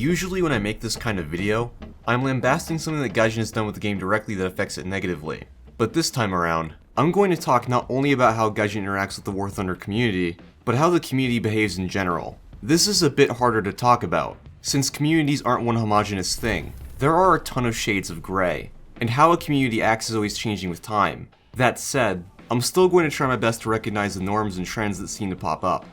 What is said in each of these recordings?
Usually when I make this kind of video, I'm lambasting something that Gaijin has done with the game directly that affects it negatively. But this time around, I'm going to talk not only about how Gaijin interacts with the War Thunder community, but how the community behaves in general. This is a bit harder to talk about, since communities aren't one homogeneous thing. There are a ton of shades of grey, and how a community acts is always changing with time. That said, I'm still going to try my best to recognize the norms and trends that seem to pop up.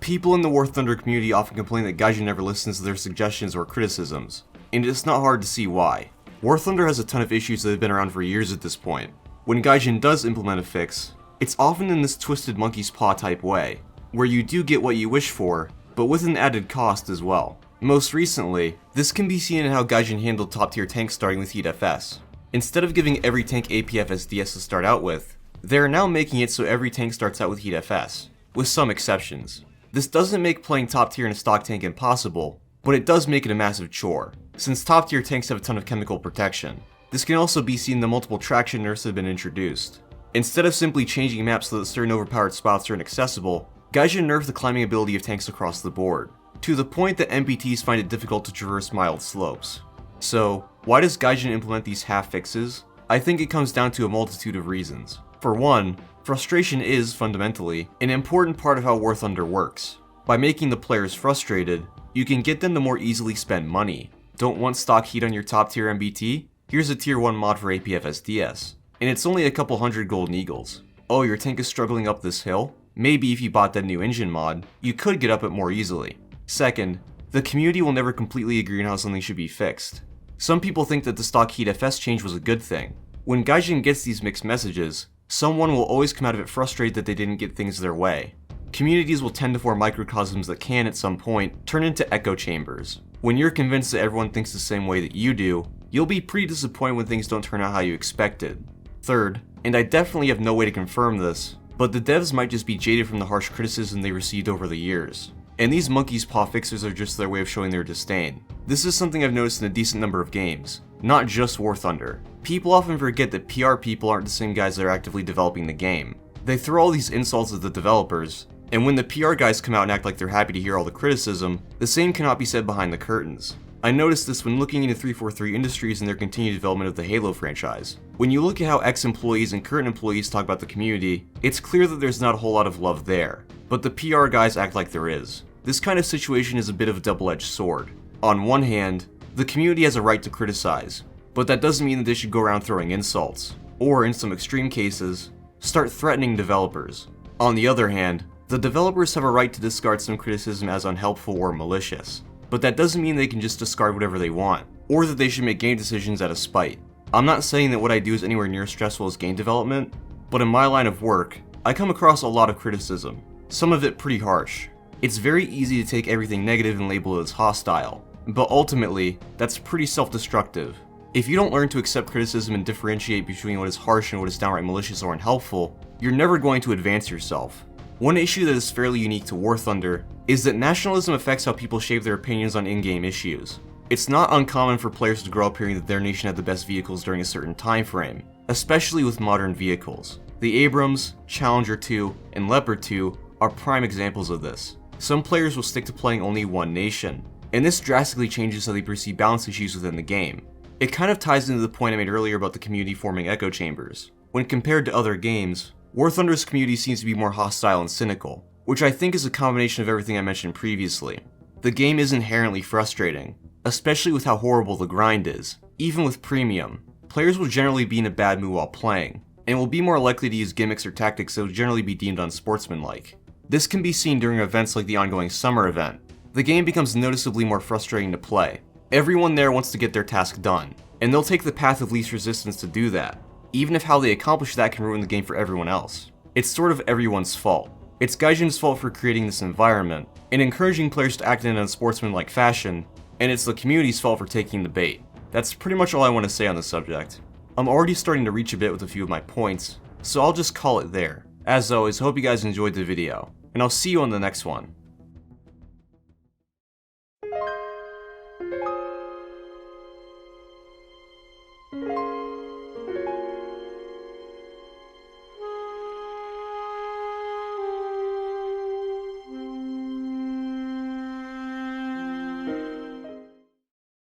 People in the War Thunder community often complain that Gaijin never listens to their suggestions or criticisms, and it's not hard to see why. War Thunder has a ton of issues that have been around for years at this point. When Gaijin does implement a fix, it's often in this twisted monkey's paw type way, where you do get what you wish for, but with an added cost as well. Most recently, this can be seen in how Gaijin handled top tier tanks starting with Heat FS. Instead of giving every tank APFS DS to start out with, they are now making it so every tank starts out with Heat FS, with some exceptions. This doesn't make playing top tier in a stock tank impossible, but it does make it a massive chore, since top tier tanks have a ton of chemical protection. This can also be seen in the multiple traction nerfs that have been introduced. Instead of simply changing maps so that certain overpowered spots are inaccessible, Gaijin nerfed the climbing ability of tanks across the board, to the point that NPTs find it difficult to traverse mild slopes. So, why does Gaijin implement these half fixes? I think it comes down to a multitude of reasons. For one, frustration is, fundamentally, an important part of how War Thunder works. By making the players frustrated, you can get them to more easily spend money. Don't want stock heat on your top tier MBT? Here's a tier 1 mod for APFS DS, and it's only a couple hundred golden eagles. Oh, your tank is struggling up this hill? Maybe if you bought that new engine mod, you could get up it more easily. Second, the community will never completely agree on how something should be fixed. Some people think that the stock Heat FS change was a good thing. When Gaijin gets these mixed messages, someone will always come out of it frustrated that they didn't get things their way. Communities will tend to form microcosms that can, at some point, turn into echo chambers. When you're convinced that everyone thinks the same way that you do, you'll be pretty disappointed when things don't turn out how you expected. Third, and I definitely have no way to confirm this, but the devs might just be jaded from the harsh criticism they received over the years. And these monkey's paw fixes are just their way of showing their disdain. This is something I've noticed in a decent number of games, not just War Thunder. People often forget that PR people aren't the same guys that are actively developing the game. They throw all these insults at the developers, and when the PR guys come out and act like they're happy to hear all the criticism, the same cannot be said behind the curtains. I noticed this when looking into 343 Industries and their continued development of the Halo franchise. When you look at how ex-employees and current employees talk about the community, it's clear that there's not a whole lot of love there, but the PR guys act like there is. This kind of situation is a bit of a double-edged sword. On one hand, the community has a right to criticize, but that doesn't mean that they should go around throwing insults, or in some extreme cases, start threatening developers. On the other hand, the developers have a right to discard some criticism as unhelpful or malicious, but that doesn't mean they can just discard whatever they want, or that they should make game decisions out of spite. I'm not saying that what I do is anywhere near as stressful as game development, but in my line of work, I come across a lot of criticism, some of it pretty harsh. It's very easy to take everything negative and label it as hostile, but ultimately, that's pretty self-destructive. If you don't learn to accept criticism and differentiate between what is harsh and what is downright malicious or unhelpful, you're never going to advance yourself. One issue that is fairly unique to War Thunder is that nationalism affects how people shape their opinions on in-game issues. It's not uncommon for players to grow up hearing that their nation had the best vehicles during a certain time frame, especially with modern vehicles. The Abrams, Challenger 2, and Leopard 2 are prime examples of this. Some players will stick to playing only one nation, and this drastically changes how they perceive balance issues within the game. It kind of ties into the point I made earlier about the community forming echo chambers. When compared to other games, War Thunder's community seems to be more hostile and cynical, which I think is a combination of everything I mentioned previously. The game is inherently frustrating, especially with how horrible the grind is. Even with premium, players will generally be in a bad mood while playing, and will be more likely to use gimmicks or tactics that would generally be deemed unsportsmanlike. This can be seen during events like the ongoing summer event. The game becomes noticeably more frustrating to play. Everyone there wants to get their task done, and they'll take the path of least resistance to do that, even if how they accomplish that can ruin the game for everyone else. It's sort of everyone's fault. It's Gaijin's fault for creating this environment, and encouraging players to act in an unsportsmanlike fashion, and it's the community's fault for taking the bait. That's pretty much all I want to say on this subject. I'm already starting to reach a bit with a few of my points, so I'll just call it there. As always, hope you guys enjoyed the video, and I'll see you on the next one.